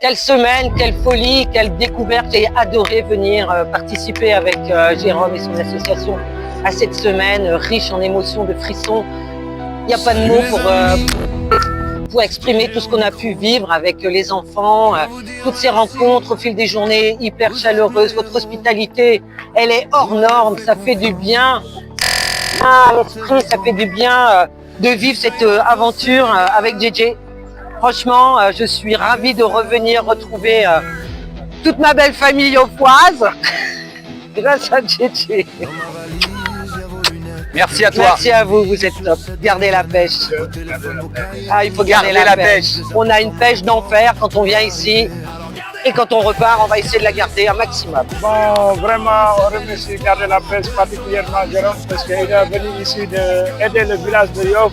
Quelle semaine, quelle folie, quelle découverte. J'ai adoré venir participer avec Jérôme et son association à cette semaine riche en émotions, de frissons. Il n'y a pas de mots pour exprimer tout ce qu'on a pu vivre avec les enfants, toutes ces rencontres au fil des journées hyper chaleureuses. Votre hospitalité, elle est hors norme, ça fait du bien à l'esprit, ça fait du bien de vivre cette aventure avec JJ. Franchement, je suis ravie de revenir retrouver toute ma belle famille aufoise grâce à JJ. Merci à toi. Merci à vous, vous êtes top. Gardez la pêche. Ah, il faut garder la pêche. On a une pêche d'enfer quand on vient ici. Et quand on repart, on va essayer de la garder un maximum. Bon, vraiment, on remercie Garder la pêche, particulièrement Jérôme, parce qu'il est venu ici aider le village de Yoff,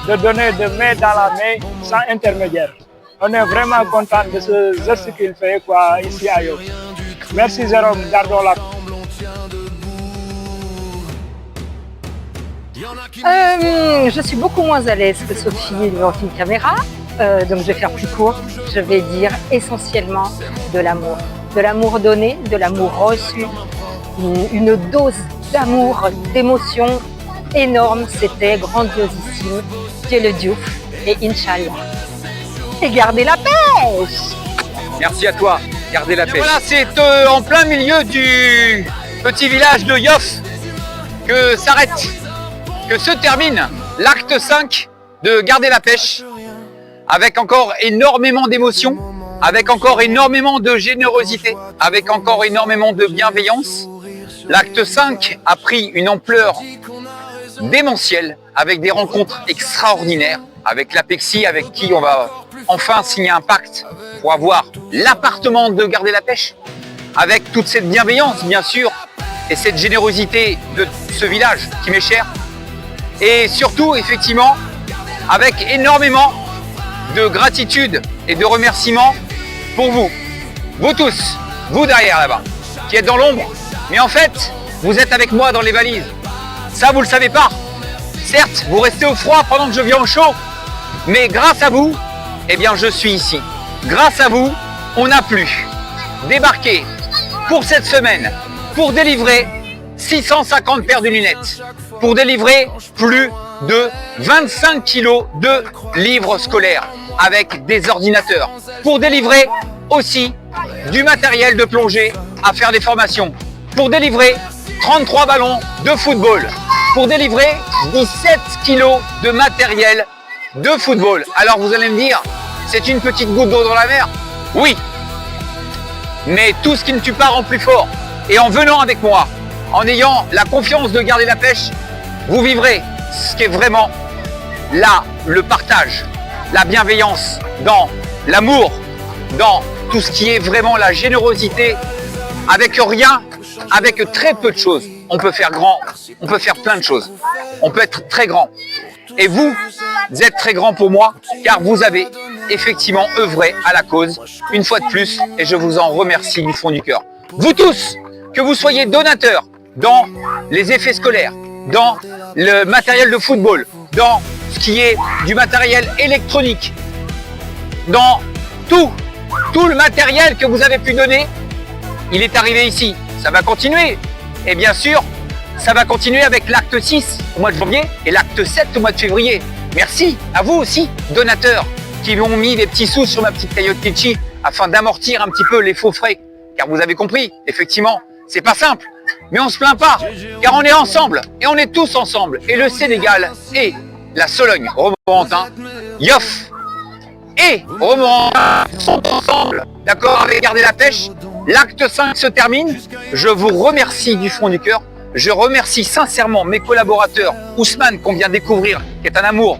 de donner de main dans la main sans intermédiaire. On est vraiment content de ce geste qu'il fait ici à Yoff. Merci Jérôme, gardons la pêche. Je suis beaucoup moins à l'aise que Sophie devant une caméra, donc je vais faire plus court. Je vais dire essentiellement de l'amour. De l'amour donné, de l'amour reçu, une dose d'amour, d'émotion énorme. C'était grandiosissime. Dieu le Diouf et Inch'Allah. Et gardez la pêche! Merci à toi, gardez la pêche. Voilà, c'est en plein milieu du petit village de Yoff que se termine l'acte 5 de Garder la pêche, avec encore énormément d'émotions, avec encore énormément de générosité, avec encore énormément de bienveillance. L'acte 5 a pris une ampleur démentielle, avec des rencontres extraordinaires, avec l'Apexi, avec qui on va enfin signer un pacte pour avoir l'appartement de Garder la pêche, avec toute cette bienveillance, bien sûr, et cette générosité de ce village qui m'est cher. Et surtout, effectivement, avec énormément de gratitude et de remerciements pour vous. Vous tous, vous derrière là-bas, qui êtes dans l'ombre, mais en fait, vous êtes avec moi dans les valises. Ça, vous ne le savez pas. Certes, vous restez au froid pendant que je viens au chaud, mais grâce à vous, eh bien, je suis ici. Grâce à vous, on a pu débarquer pour cette semaine, pour délivrer 650 paires de lunettes, pour délivrer plus de 25 kilos de livres scolaires avec des ordinateurs, pour délivrer aussi du matériel de plongée à faire des formations, pour délivrer 33 ballons de football, pour délivrer 17 kilos de matériel de football. Alors vous allez me dire, c'est une petite goutte d'eau dans la mer? Oui, mais tout ce qui ne tue pas rend plus fort. Et en venant avec moi, en ayant la confiance de Garder la pêche, vous vivrez ce qui est vraiment là, le partage, la bienveillance, dans l'amour, dans tout ce qui est vraiment la générosité, avec rien, avec très peu de choses. On peut faire grand, on peut faire plein de choses. On peut être très grand. Et vous êtes très grand pour moi, car vous avez effectivement œuvré à la cause, une fois de plus, et je vous en remercie du fond du cœur. Vous tous, que vous soyez donateurs dans les effets scolaires, dans le matériel de football, dans ce qui est du matériel électronique, dans tout le matériel que vous avez pu donner, il est arrivé ici. Ça va continuer. Et bien sûr, ça va continuer avec l'acte 6 au mois de janvier et l'acte 7 au mois de février. Merci à vous aussi, donateurs, qui m'ont mis des petits sous sur ma petite cagnotte Litchi afin d'amortir un petit peu les faux frais. Car vous avez compris, effectivement, c'est pas simple. Mais on se plaint pas, car on est ensemble, et on est tous ensemble. Et le Sénégal et la Sologne, Romorantin, Yoff et Romorantin sont ensemble, d'accord, avec Garder la pêche. L'acte 5 se termine. Je vous remercie du fond du cœur. Je remercie sincèrement mes collaborateurs, Ousmane, qu'on vient découvrir, qui est un amour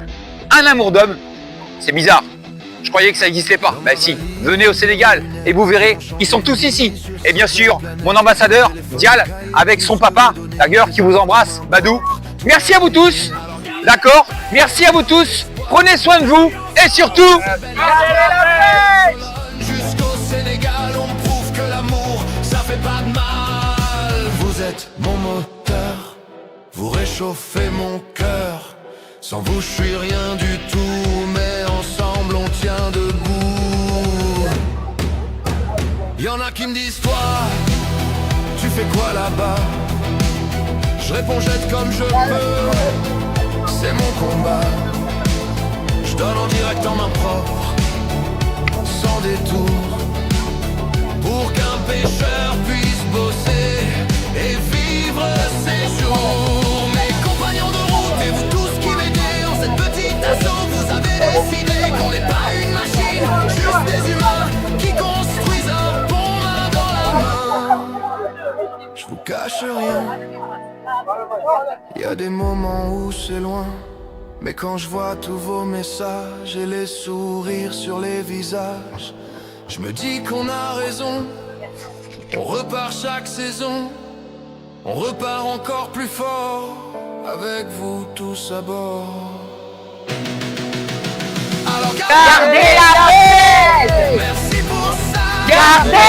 d'homme. C'est bizarre. Je croyais que ça n'existait pas. Ben si, venez au Sénégal et vous verrez, ils sont tous ici. Et bien sûr, mon ambassadeur, Dial, avec son papa, d'ailleurs, qui vous embrasse, Badou. Merci à vous tous, d'accord? Merci à vous tous. Prenez soin de vous et surtout, jusqu'au Sénégal, on prouve que l'amour, ça fait pas de mal. Vous êtes mon moteur, vous réchauffez mon cœur. Sans vous, je suis rien du tout, mais ensemble, on tient debout. Y en a qui me disent toi, tu fais quoi là-bas? Je réponds jette comme je peux, c'est mon combat. Je donne en direct en main propre, sans détour, pour qu'un pêcheur puisse bosser et vivre ses jours. Mes compagnons de route et vous tous qui m'aidez en cette petite assaut, vous avez décidé qu'on n'est pas une machine, juste des humains qui construisent un pont main dans la main. Je vous cache rien, y a des moments où c'est loin, mais quand je vois tous vos messages et les sourires sur les visages, je me dis qu'on a raison. On repart chaque saison, on repart encore plus fort, avec vous tous à bord. Alors Gardez la paix! merci pour ça. Gardez